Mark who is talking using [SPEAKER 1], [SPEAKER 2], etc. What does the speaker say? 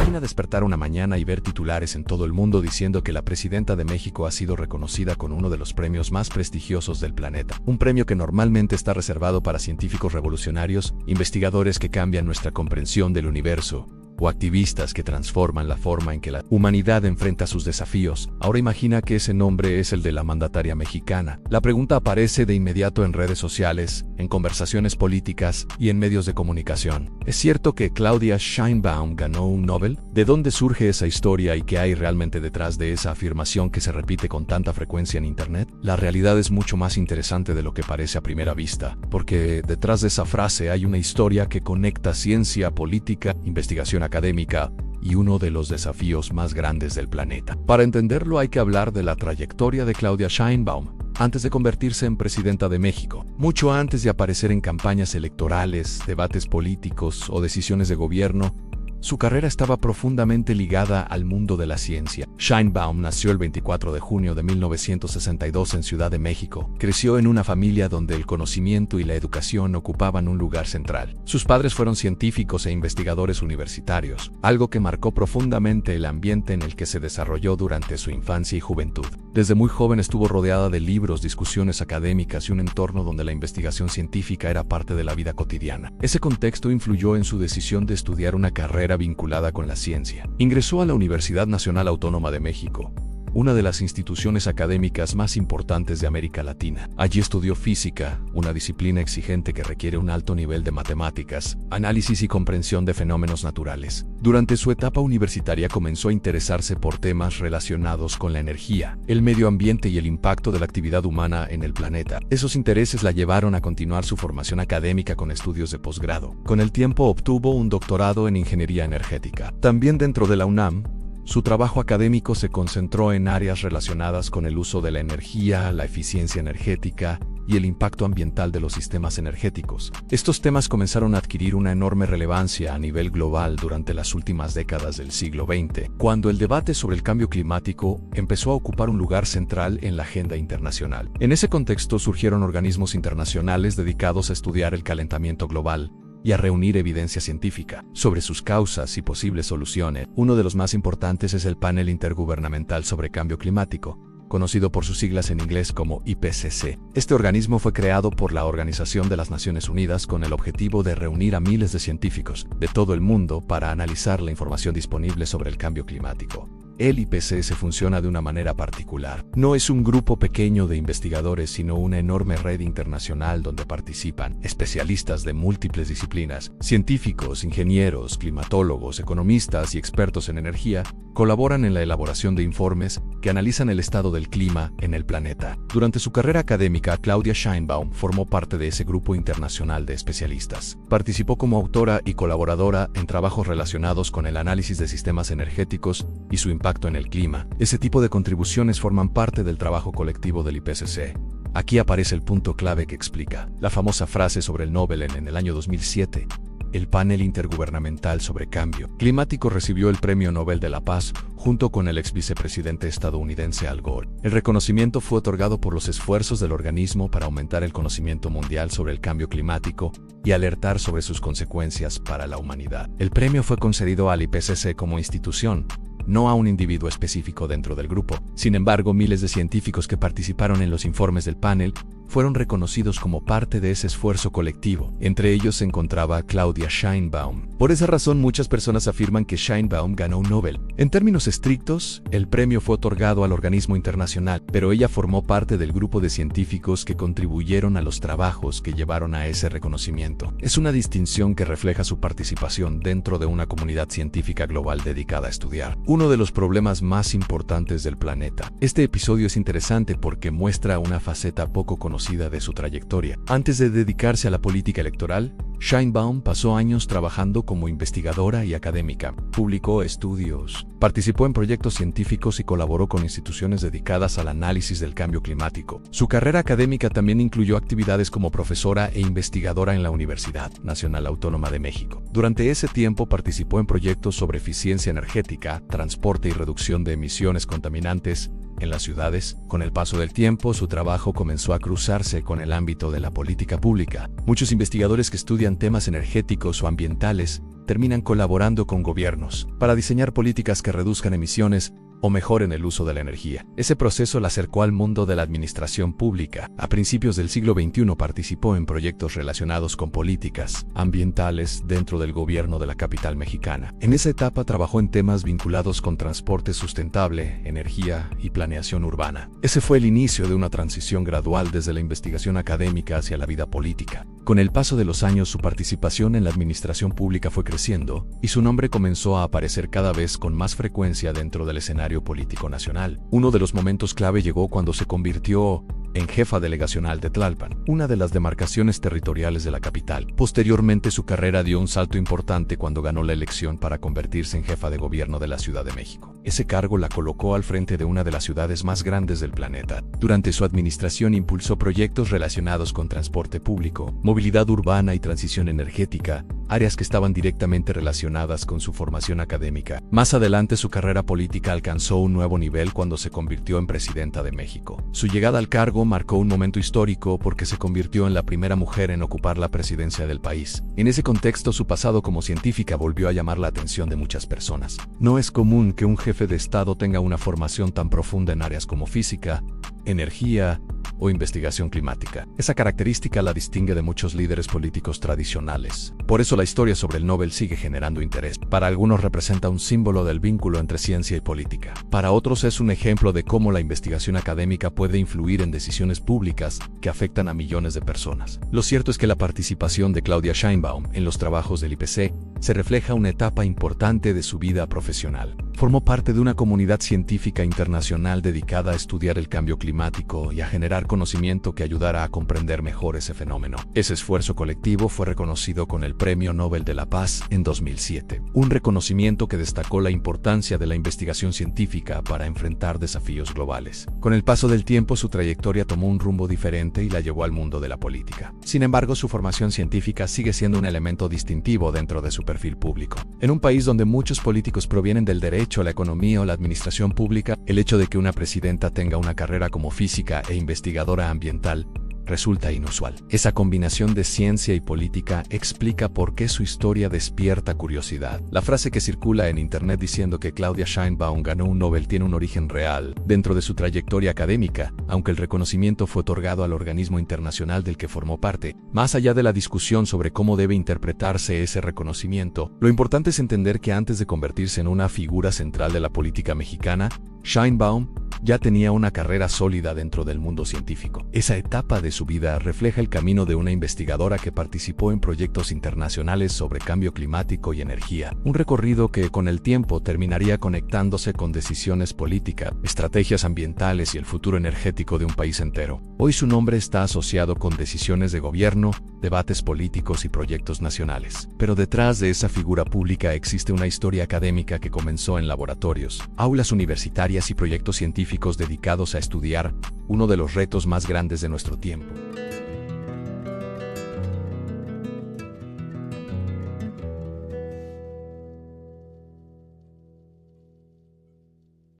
[SPEAKER 1] Imagina despertar una mañana y ver titulares en todo el mundo diciendo que la presidenta de México ha sido reconocida con uno de los premios más prestigiosos del planeta. Un premio que normalmente está reservado para científicos revolucionarios, investigadores que cambian nuestra comprensión del universo, o activistas que transforman la forma en que la humanidad enfrenta sus desafíos. Ahora imagina que ese nombre es el de la mandataria mexicana. La pregunta aparece de inmediato en redes sociales, en conversaciones políticas y en medios de comunicación. ¿Es cierto que Claudia Sheinbaum ganó un Nobel? ¿De dónde surge esa historia y qué hay realmente detrás de esa afirmación que se repite con tanta frecuencia en Internet? La realidad es mucho más interesante de lo que parece a primera vista, porque detrás de esa frase hay una historia que conecta ciencia, política, investigación académica y uno de los desafíos más grandes del planeta. Para entenderlo hay que hablar de la trayectoria de Claudia Sheinbaum antes de convertirse en presidenta de México, mucho antes de aparecer en campañas electorales, debates políticos o decisiones de gobierno. Su carrera estaba profundamente ligada al mundo de la ciencia. Sheinbaum nació el 24 de junio de 1962 en Ciudad de México. Creció en una familia donde el conocimiento y la educación ocupaban un lugar central. Sus padres fueron científicos e investigadores universitarios, algo que marcó profundamente el ambiente en el que se desarrolló durante su infancia y juventud. Desde muy joven estuvo rodeada de libros, discusiones académicas y un entorno donde la investigación científica era parte de la vida cotidiana. Ese contexto influyó en su decisión de estudiar una carrera vinculada con la ciencia. Ingresó a la Universidad Nacional Autónoma de México, una de las instituciones académicas más importantes de América Latina. Allí estudió física, una disciplina exigente que requiere un alto nivel de matemáticas, análisis y comprensión de fenómenos naturales. Durante su etapa universitaria comenzó a interesarse por temas relacionados con la energía, el medio ambiente y el impacto de la actividad humana en el planeta. Esos intereses la llevaron a continuar su formación académica con estudios de posgrado. Con el tiempo obtuvo un doctorado en ingeniería energética. También dentro de la UNAM, su trabajo académico se concentró en áreas relacionadas con el uso de la energía, la eficiencia energética y el impacto ambiental de los sistemas energéticos. Estos temas comenzaron a adquirir una enorme relevancia a nivel global durante las últimas décadas del siglo XX, cuando el debate sobre el cambio climático empezó a ocupar un lugar central en la agenda internacional. En ese contexto surgieron organismos internacionales dedicados a estudiar el calentamiento global y a reunir evidencia científica sobre sus causas y posibles soluciones. Uno de los más importantes es el Panel Intergubernamental sobre Cambio Climático, conocido por sus siglas en inglés como IPCC. Este organismo fue creado por la Organización de las Naciones Unidas con el objetivo de reunir a miles de científicos de todo el mundo para analizar la información disponible sobre el cambio climático. El IPCC funciona de una manera particular. No es un grupo pequeño de investigadores, sino una enorme red internacional donde participan especialistas de múltiples disciplinas. Científicos, ingenieros, climatólogos, economistas y expertos en energía colaboran en la elaboración de informes que analizan el estado del clima en el planeta. Durante su carrera académica, Claudia Sheinbaum formó parte de ese grupo internacional de especialistas. Participó como autora y colaboradora en trabajos relacionados con el análisis de sistemas energéticos y su impacto en el clima. Ese tipo de contribuciones forman parte del trabajo colectivo del IPCC. Aquí aparece el punto clave que explica la famosa frase sobre el Nobel en el año 2007. El Panel Intergubernamental sobre Cambio Climático recibió el Premio Nobel de la Paz junto con el ex vicepresidente estadounidense Al Gore. El reconocimiento fue otorgado por los esfuerzos del organismo para aumentar el conocimiento mundial sobre el cambio climático y alertar sobre sus consecuencias para la humanidad. El premio fue concedido al IPCC como institución, no a un individuo específico dentro del grupo. Sin embargo, miles de científicos que participaron en los informes del panel fueron reconocidos como parte de ese esfuerzo colectivo. Entre ellos se encontraba Claudia Sheinbaum. Por esa razón, muchas personas afirman que Sheinbaum ganó un Nobel. En términos estrictos, el premio fue otorgado al organismo internacional, pero ella formó parte del grupo de científicos que contribuyeron a los trabajos que llevaron a ese reconocimiento. Es una distinción que refleja su participación dentro de una comunidad científica global dedicada a estudiar uno de los problemas más importantes del planeta. Este episodio es interesante porque muestra una faceta poco conocida de su trayectoria. Antes de dedicarse a la política electoral, Sheinbaum pasó años trabajando como investigadora y académica. Publicó estudios, participó en proyectos científicos y colaboró con instituciones dedicadas al análisis del cambio climático. Su carrera académica también incluyó actividades como profesora e investigadora en la Universidad Nacional Autónoma de México. Durante ese tiempo participó en proyectos sobre eficiencia energética, transporte y reducción de emisiones contaminantes en las ciudades. Con el paso del tiempo, su trabajo comenzó a cruzarse con el ámbito de la política pública. Muchos investigadores que estudian temas energéticos o ambientales terminan colaborando con gobiernos para diseñar políticas que reduzcan emisiones o mejoren el uso de la energía. Ese proceso la acercó al mundo de la administración pública. A principios del siglo XXI participó en proyectos relacionados con políticas ambientales dentro del gobierno de la capital mexicana. En esa etapa trabajó en temas vinculados con transporte sustentable, energía y planeación urbana. Ese fue el inicio de una transición gradual desde la investigación académica hacia la vida política. Con el paso de los años, su participación en la administración pública fue creciendo y su nombre comenzó a aparecer cada vez con más frecuencia dentro del escenario político nacional. Uno de los momentos clave llegó cuando se convirtió en jefa delegacional de Tlalpan, una de las demarcaciones territoriales de la capital. Posteriormente, su carrera dio un salto importante cuando ganó la elección para convertirse en jefa de gobierno de la Ciudad de México. Ese cargo la colocó al frente de una de las ciudades más grandes del planeta. Durante su administración impulsó proyectos relacionados con transporte público, movilidad urbana y transición energética, áreas que estaban directamente relacionadas con su formación académica. Más adelante, su carrera política alcanzó un nuevo nivel cuando se convirtió en presidenta de México. Su llegada al cargo marcó un momento histórico porque se convirtió en la primera mujer en ocupar la presidencia del país. En ese contexto, su pasado como científica volvió a llamar la atención de muchas personas. No es común que un jefe de Estado tenga una formación tan profunda en áreas como física, energía o investigación climática. Esa característica la distingue de muchos líderes políticos tradicionales. Por eso la historia sobre el Nobel sigue generando interés. Para algunos representa un símbolo del vínculo entre ciencia y política. Para otros es un ejemplo de cómo la investigación académica puede influir en decisiones públicas que afectan a millones de personas. Lo cierto es que la participación de Claudia Sheinbaum en los trabajos del IPC se refleja una etapa importante de su vida profesional. Formó parte de una comunidad científica internacional dedicada a estudiar el cambio climático y a generar conocimiento que ayudara a comprender mejor ese fenómeno. Ese esfuerzo colectivo fue reconocido con el Premio Nobel de la Paz en 2007, un reconocimiento que destacó la importancia de la investigación científica para enfrentar desafíos globales. Con el paso del tiempo, su trayectoria tomó un rumbo diferente y la llevó al mundo de la política. Sin embargo, su formación científica sigue siendo un elemento distintivo dentro de su perfil público. En un país donde muchos políticos provienen del derecho, la economía o la administración pública, el hecho de que una presidenta tenga una carrera como física e investigadora ambiental resulta inusual. Esa combinación de ciencia y política explica por qué su historia despierta curiosidad. La frase que circula en internet diciendo que Claudia Sheinbaum ganó un Nobel tiene un origen real dentro de su trayectoria académica, aunque el reconocimiento fue otorgado al organismo internacional del que formó parte. Más allá de la discusión sobre cómo debe interpretarse ese reconocimiento, lo importante es entender que antes de convertirse en una figura central de la política mexicana, Sheinbaum ya tenía una carrera sólida dentro del mundo científico. Esa etapa de su vida refleja el camino de una investigadora que participó en proyectos internacionales sobre cambio climático y energía, un recorrido que con el tiempo terminaría conectándose con decisiones políticas, estrategias ambientales y el futuro energético de un país entero. Hoy su nombre está asociado con decisiones de gobierno, debates políticos y proyectos nacionales. Pero detrás de esa figura pública existe una historia académica que comenzó en laboratorios, aulas universitarias y proyectos científicos dedicados a estudiar uno de los retos más grandes de nuestro tiempo.